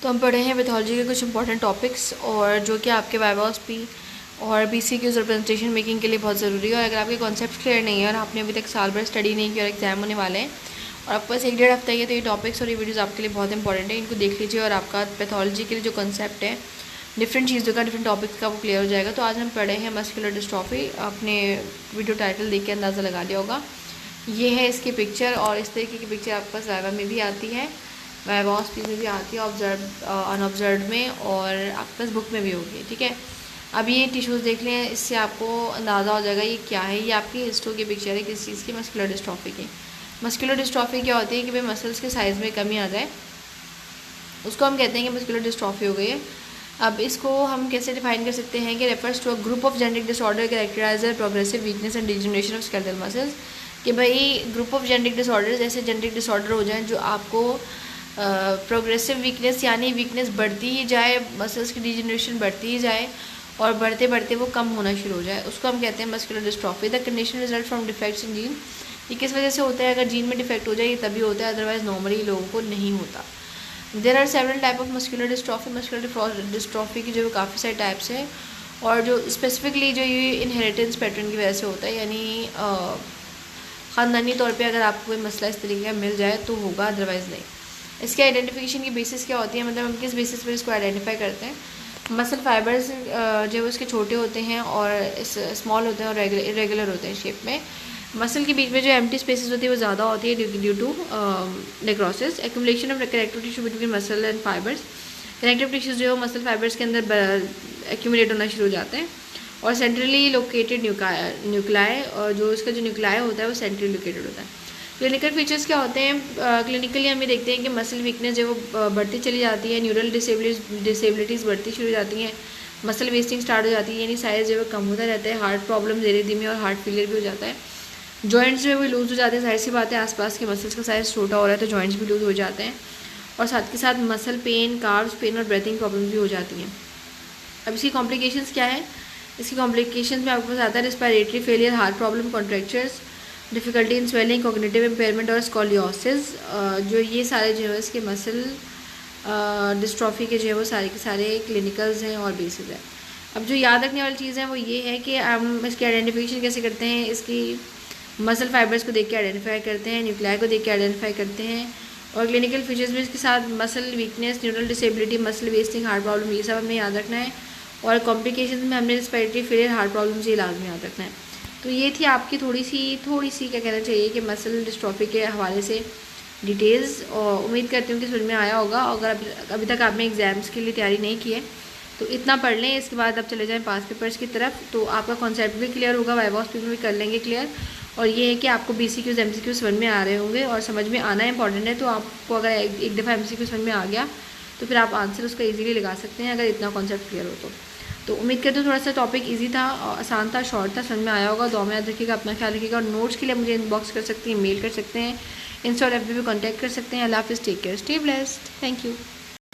तो हम पढ़े हैं पैथोलॉजी के कुछ इंपॉर्टेंट टॉपिक्स और जो कि आपके वाइवास पी और BCQs और प्रेजेंटेशन मेकिंग के लिए बहुत ज़रूरी है। और अगर आपके कॉन्सेप्ट क्लियर नहीं है और आपने अभी तक साल भर स्टडी नहीं किया और एग्जाम होने वाले हैं और आपके पास 1-1.5 हफ्ता ही है, तो ये टॉपिक्स और ये वीडियोज़ आपके लिए बहुत इंपॉर्टेंट है। इनको देख लीजिए और आपका पैथोलॉजी के लिए जो कॉन्सेप्ट है डिफरेंट चीज़ों का, डिफरेंट टॉपिक्स का, वो क्लियर हो जाएगा। तो आज हम पढ़े हैं मस्कुलर डिस्ट्रॉफी। आपने वीडियो टाइटल देख के अंदाज़ा लगा लिया होगा। ये है इसकी पिक्चर और इस तरीके की पिक्चर आपके पास वाइवा में भी आती है, वाइवास पी में भी आती है, ऑब्जर्व अनऑब्जर्व में, और आपके पास बुक में भी होगी। ठीक है, अब ये टिश्यूज़ देख लें, इससे आपको अंदाज़ा हो जाएगा ये क्या है। ये आपकी हिस्टो की पिक्चर है किस चीज़ की, मस्कुलर डिस्ट्रॉफी की। मस्कुलर डिस्ट्रॉफी क्या होती है कि भाई मसल्स के साइज़ में कमी आ जाए, उसको हम कहते हैं कि मस्कुलर डिस्ट्रॉफी हो गई है। अब इसको हम कैसे डिफाइन कर सकते हैं कि refers to a group of genetic disorder characterise progressive weakness and degeneration of skeletal muscles. कि भाई ग्रुप ऑफ जेनेटिक डिसऑर्डर्स ऐसे जेनेटिक डिसऑर्डर हो जाएं जो आपको प्रोग्रेसिव वीकनेस यानी वीकनेस बढ़ती ही जाए, मसल्स की डिजेनरेशन बढ़ती ही जाए और बढ़ते बढ़ते वो कम होना शुरू हो जाए, उसको हम कहते हैं muscular dystrophy. The condition result from defects in gene. ये किस वजह से होता है? अगर जीन में डिफेक्ट हो जाए ये तभी होता है, अदरवाइज नॉर्मली लोगों को नहीं होता। There are several type of muscular dystrophy. Muscular dystrophy की जो काफ़ी सारे टाइप्स हैं और जो स्पेसिफिकली जो ये इनहेरिटेंस पैटर्न की वजह से होता है, यानी ख़ानदानी तौर पे अगर आपको कोई मसला इस तरीके का मिल जाए तो होगा, अदरवाइज़ नहीं। इसके आइडेंटिफिकेशन की बेसिस क्या होती है, मतलब हम किस बेसिस पर इसको आइडेंटिफाई करते हैं? मसल फाइबर्स जो उसके छोटे होते हैं और स्मॉल होते हैं और इरेगुलर होते हैं शेप में। मसल के बीच में जो एम्प्टी स्पेसेस होती है वो ज़्यादा होती है due to necrosis. Accumulation of connective tissue between muscle and fibres. Connective tissues जो मसल फाइबर्स के अंदर एक्यूमुलेट होना शुरू हो जाते हैं। और सेंट्रली लोकेटेड न्यूक्लाई, और जो इसका जो न्यूक्लाई होता है वो सेंट्रली लोकेटेड होता है। क्लिनिकल फीचर्स क्या होते हैं? क्लिनिकली हम ये देखते हैं कि मसल वीकनेस जो वो बढ़ती चली जाती है, न्यूरल डिसेबिलिटीज़ बढ़ती शुरू हो जाती हैं, मसल वेस्टिंग स्टार्ट हो जाती है, यानी साइज़ जो है कम होता रहता है, हार्ट प्रॉब्लम धीरे धीमे और हार्ट फेलियर भी हो जाता है, जॉइंट्स जो है वो लूज़ हो जाते हैं। जाहिर सी बात है, आसपास के मसल्स का साइज़ छोटा हो रहा है तो जॉइंट्स भी लूज़ हो जाते हैं, और साथ के साथ मसल पेन, कार्ब्स पेन और ब्रीथिंग प्रॉब्लम्स भी हो जाती हैं। अब इसकी कॉम्प्लिकेशंस क्या है? इसकी कॉम्प्लिकेशंस में आपके पास आता है respiratory failure, heart problem, contractures, difficulty in swelling, cognitive impairment और स्कोलियोसिस। जो ये सारे जो है इसके मसल डिस्ट्रॉफी के जो है वो सारे के सारे क्लिनिकल्स हैं और बेसिस है। अब जो याद रखने वाली चीज़ है वो ये है कि हम इसकी आइडेंटिफिकेशन कैसे करते हैं? इसकी मसल फाइबर्स को देख के आइडेंटिफाई करते हैं, न्यूक्लियाई को देख के आइडेंटिफाई करते हैं, और क्लिनिकल फीचर्स में इसके साथ muscle weakness, neural disability, muscle wasting, heart problem, ये सब हमें याद रखना है। और कॉम्प्लिकेशन में हमने रेस्पिरेटरी फेलियर, हार्ट प्रॉब्लम्स ये लाजमी याद रखना है। तो ये थी आपकी थोड़ी सी क्या कहना चाहिए कि मसल डिस्ट्रॉफी के हवाले से डिटेल्स, और उम्मीद करती हूँ कि समझ में आया होगा। अगर अभी तक आपने एग्ज़ाम्स के लिए तैयारी नहीं की है तो इतना पढ़ लें, इसके बाद आप चले जाएं पास पेपर्स की तरफ, तो आपका कॉन्सेप्ट भी क्लियर होगा, वाइवास पी में भी कर लेंगे क्लियर। और ये है कि आपको BCQs MCQs समझ में आ रहे होंगे, और समझ में आना इंपॉर्टेंट है। तो आपको अगर एक दफ़ा MCQ समझ में आ गया तो फिर आप आंसर उसका ईजिली लगा सकते हैं, अगर इतना कॉन्सेप्ट क्लियर हो तो उम्मीद करते हो थोड़ा सा टॉपिक इजी था, आसान था, शॉर्ट था, समझ में आया होगा। दुआ में याद रखिएगा, अपना ख्याल रखिएगा, और नोट्स के लिए मुझे इनबॉक्स कर सकते हैं, मेल कर सकते हैं, इंस्टा और FB पे कॉन्टैक्ट कर सकते हैं। अल्लाह हाफिज़, take care, stay blessed, thank you.